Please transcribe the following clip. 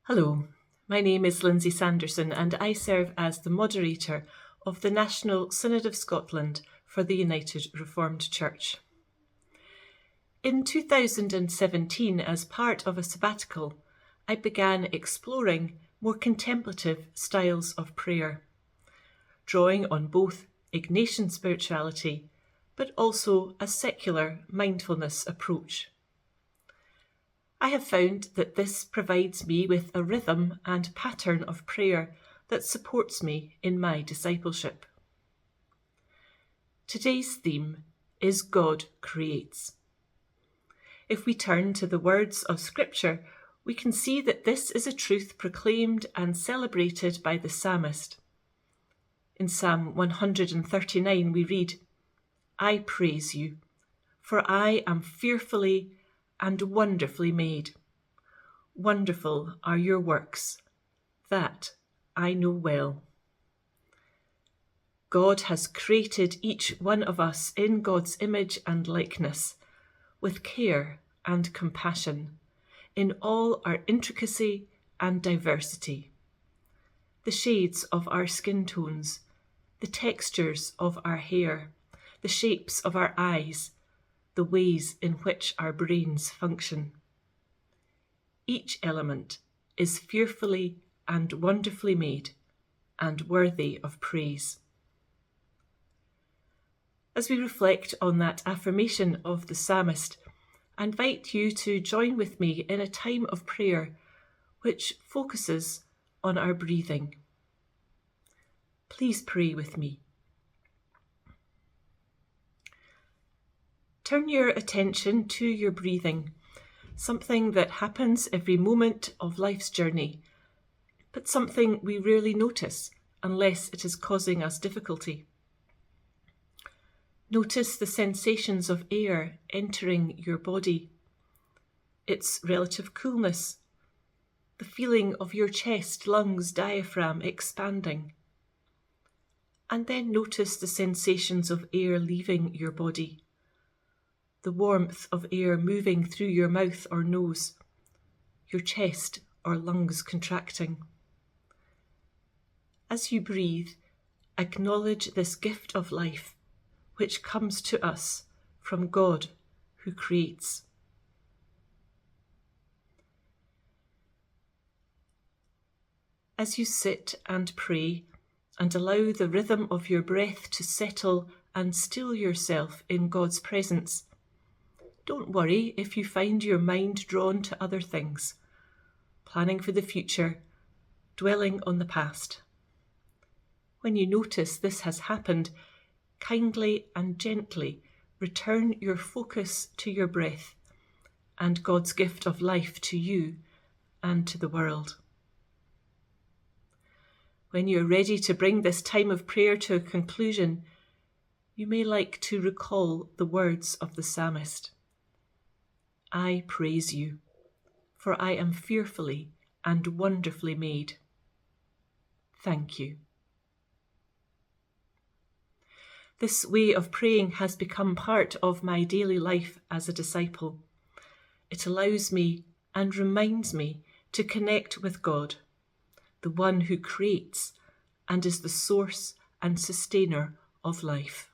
Hello, my name is Lindsay Sanderson and I serve as the moderator of the National Synod of Scotland for the United Reformed Church. In 2017, as part of a sabbatical, I began exploring more contemplative styles of prayer, drawing on both Ignatian spirituality but also a secular mindfulness approach. I have found that this provides me with a rhythm and pattern of prayer that supports me in my discipleship. Today's theme is God creates. If we turn to the words of Scripture, we can see that this is a truth proclaimed and celebrated by the psalmist. In Psalm 139 we read, "I praise you, for I am fearfully and wonderfully made. Wonderful are your works, that I know well." God has created each one of us in God's image and likeness, with care and compassion, in all our intricacy and diversity. The shades of our skin tones, the textures of our hair, the shapes of our eyes, the ways in which our brains function. Each element is fearfully and wonderfully made and worthy of praise. As we reflect on that affirmation of the psalmist, I invite you to join with me in a time of prayer which focuses on our breathing. Please pray with me. Turn your attention to your breathing, something that happens every moment of life's journey, but something we rarely notice unless it is causing us difficulty. Notice the sensations of air entering your body, its relative coolness, the feeling of your chest, lungs, diaphragm expanding. And then notice the sensations of air leaving your body, the warmth of air moving through your mouth or nose, your chest or lungs contracting. As you breathe, acknowledge this gift of life which comes to us from God who creates. As you sit and pray and allow the rhythm of your breath to settle and still yourself in God's presence, don't worry if you find your mind drawn to other things, planning for the future, dwelling on the past. When you notice this has happened, kindly and gently return your focus to your breath and God's gift of life to you and to the world. When you're ready to bring this time of prayer to a conclusion, you may like to recall the words of the psalmist. I praise you, for I am fearfully and wonderfully made. Thank you. This way of praying has become part of my daily life as a disciple. It allows me and reminds me to connect with God, the one who creates and is the source and sustainer of life.